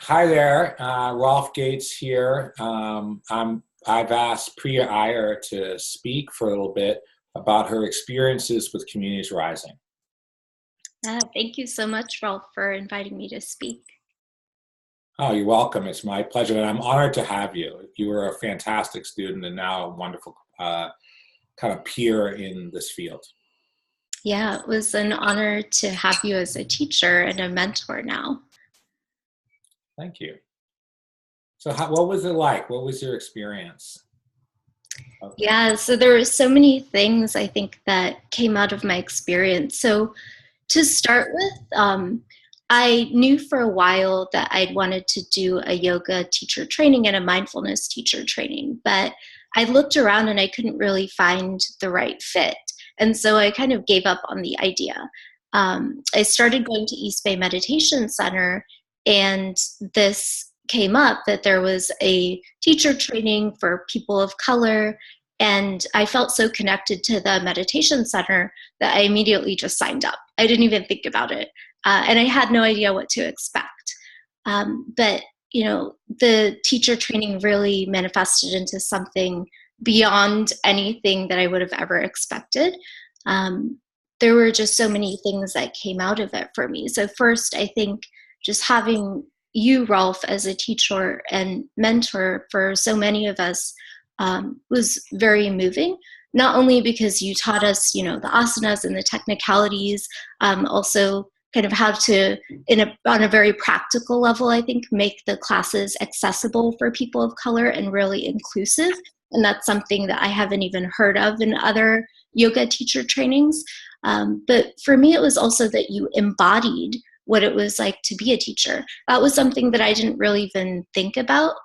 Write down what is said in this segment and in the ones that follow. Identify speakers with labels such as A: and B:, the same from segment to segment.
A: Hi there, Rolf Gates here. I've asked Priya Iyer to speak for a little bit about her experiences with Communities Rising.
B: Thank you so much, Rolf, for inviting me to speak.
A: Oh, you're welcome. It's my pleasure, and I'm honored to have you. You were a fantastic student and now a wonderful kind of peer in this field.
B: Yeah, it was an honor to have you as a teacher and a mentor now.
A: Thank you. So what was it like? What was your experience?
B: Yeah, so there were so many things I think that came out of my experience. So to start with, I knew for a while that I'd wanted to do a yoga teacher training and a mindfulness teacher training, but I looked around and I couldn't really find the right fit. And so I kind of gave up on the idea. I started going to East Bay Meditation Center, and this came up that there was a teacher training for people of color. And I felt so connected to the meditation center that I immediately just signed up. I didn't even think about it. And I had no idea what to expect. But, you know, the teacher training really manifested into something beyond anything that I would have ever expected. There were just so many things that came out of it for me. So first, I think just having you, Rolf, as a teacher and mentor for so many of us was very moving. Not only because you taught us, you know, the asanas and the technicalities, also kind of how to, on a very practical level, I think, make the classes accessible for people of color and really inclusive. And that's something that I haven't even heard of in other yoga teacher trainings. But for me, it was also that you embodied what it was like to be a teacher. That was something that I didn't really even think about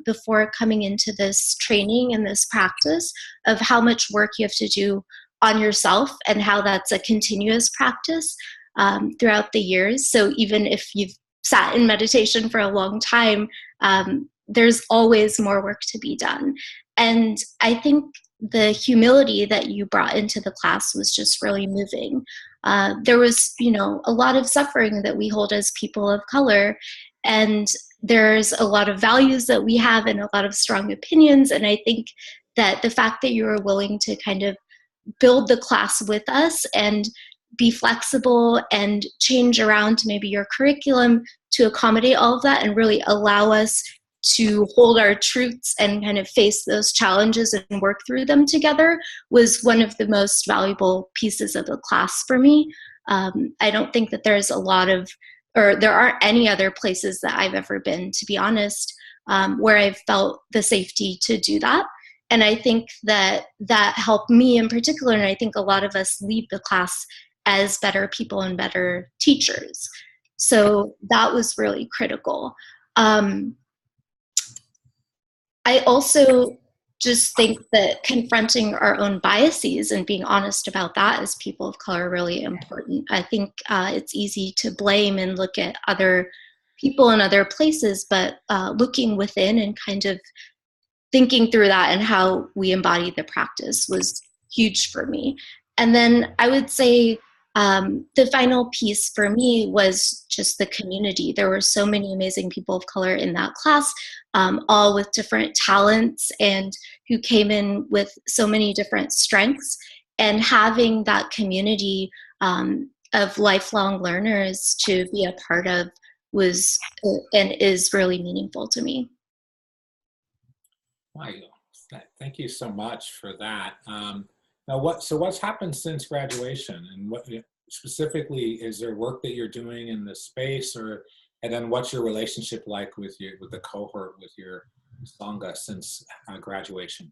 B: before coming into this training and this practice of how much work you have to do on yourself and how that's a continuous practice throughout the years. So even if you've sat in meditation for a long time, there's always more work to be done. And I think the humility that you brought into the class was just really moving. There was, you know, a lot of suffering that we hold as people of color, and there's a lot of values that we have and a lot of strong opinions. And I think that the fact that you were willing to kind of build the class with us and be flexible and change around maybe your curriculum to accommodate all of that and really allow us to hold our truths and kind of face those challenges and work through them together was one of the most valuable pieces of the class for me. I don't think that there's a lot of, or there aren't any other places that I've ever been, to be honest, where I've felt the safety to do that. And I think that that helped me in particular, and I think a lot of us leave the class as better people and better teachers. So that was really critical. I also just think that confronting our own biases and being honest about that as people of color are really important. I think it's easy to blame and look at other people in other places, but looking within and kind of thinking through that and how we embody the practice was huge for me. And then I would say the final piece for me was just the community. There were so many amazing people of color in that class, all with different talents and who came in with so many different strengths. And having that community of lifelong learners to be a part of was and is really meaningful to me.
A: Wow, thank you so much for that. Now, what's happened since graduation, and what specifically is there work that you're doing in this space, and then what's your relationship like with the cohort, with your sangha since graduation?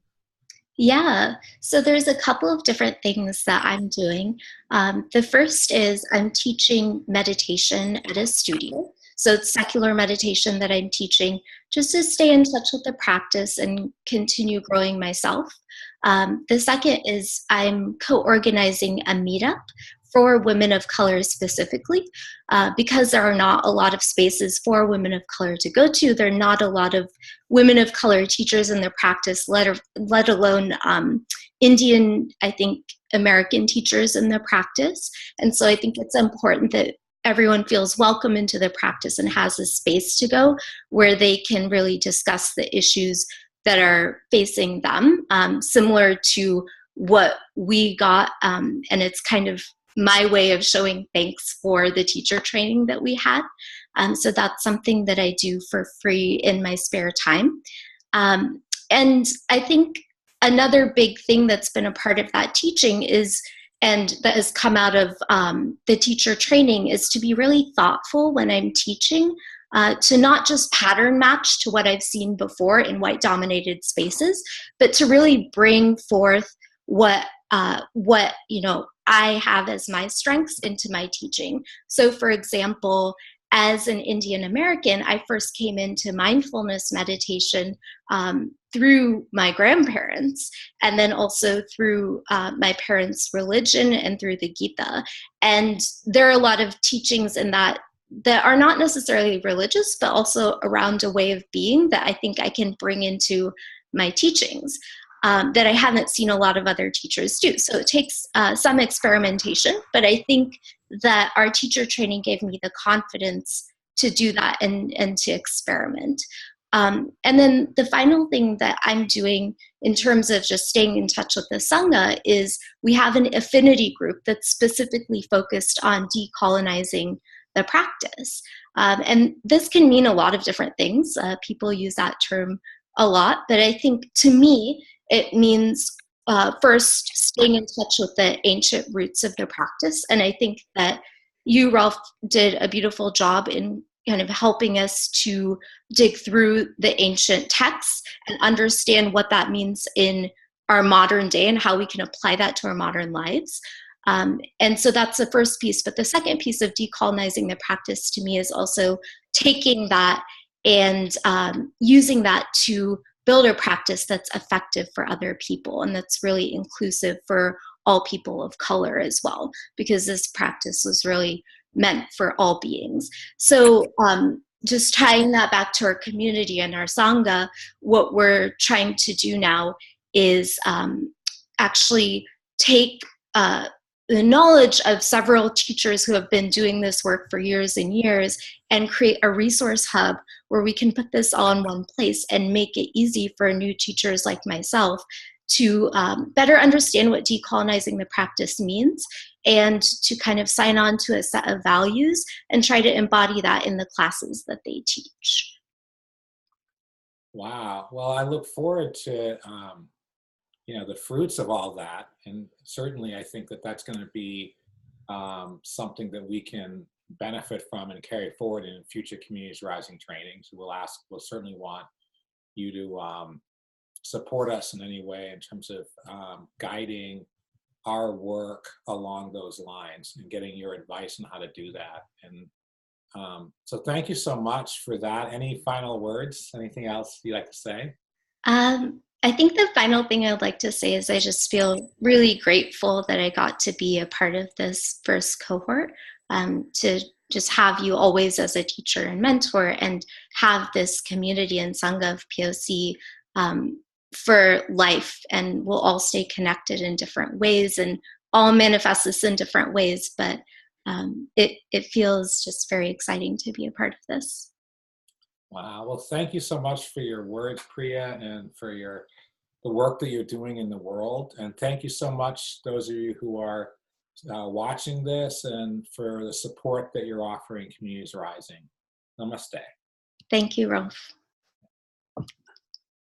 B: Yeah, so there's a couple of different things that I'm doing. The first is I'm teaching meditation at a studio. So it's secular meditation that I'm teaching just to stay in touch with the practice and continue growing myself. The second is I'm co-organizing a meetup for women of color specifically, because there are not a lot of spaces for women of color to go to. There are not a lot of women of color teachers in their practice, let alone Indian, I think, American teachers in their practice. And so I think it's important that everyone feels welcome into the practice and has a space to go where they can really discuss the issues that are facing them, similar to what we got. And it's kind of my way of showing thanks for the teacher training that we had. So that's something that I do for free in my spare time. And I think another big thing that's been a part of that teaching is, and that has come out of the teacher training, is to be really thoughtful when I'm teaching, to not just pattern match to what I've seen before in white dominated spaces, but to really bring forth what I have as my strengths into my teaching. So for example, as an Indian American, I first came into mindfulness meditation through my grandparents, and then also through my parents' religion and through the Gita. And there are a lot of teachings in that are not necessarily religious, but also around a way of being that I think I can bring into my teachings that I haven't seen a lot of other teachers do. So it takes some experimentation, but I think that our teacher training gave me the confidence to do that and to experiment. And then the final thing that I'm doing in terms of just staying in touch with the Sangha is we have an affinity group that's specifically focused on decolonizing the practice. And this can mean a lot of different things. People use that term a lot, but I think to me, it means first staying in touch with the ancient roots of the practice. And I think that you, Rolf, did a beautiful job in kind of helping us to dig through the ancient texts and understand what that means in our modern day and how we can apply that to our modern lives. And so that's the first piece. But the second piece of decolonizing the practice to me is also taking that and using that to build a practice that's effective for other people and that's really inclusive for all people of color as well, because this practice was really meant for all beings. So just tying that back to our community and our Sangha, what we're trying to do now is actually take the knowledge of several teachers who have been doing this work for years and years and create a resource hub where we can put this all in one place and make it easy for new teachers like myself to better understand what decolonizing the practice means and to kind of sign on to a set of values and try to embody that in the classes that they teach.
A: Wow. Well, I look forward to the fruits of all that, and certainly I think that that's going to be something that we can benefit from and carry forward in future Communities Rising trainings. We'll certainly want you to support us in any way in terms of guiding our work along those lines and getting your advice on how to do that. And so thank you so much for that. Any final words? Anything else you'd like to say?
B: I think the final thing I'd like to say is I just feel really grateful that I got to be a part of this first cohort, to just have you always as a teacher and mentor and have this community and Sangha of POC for life. And we'll all stay connected in different ways and all manifest this in different ways. But it feels just very exciting to be a part of this.
A: Wow. Well, thank you so much for your words, Priya, and for the work that you're doing in the world. And thank you so much, those of you who are watching this, and for the support that you're offering Communities Rising. Namaste.
B: Thank you, Rolf.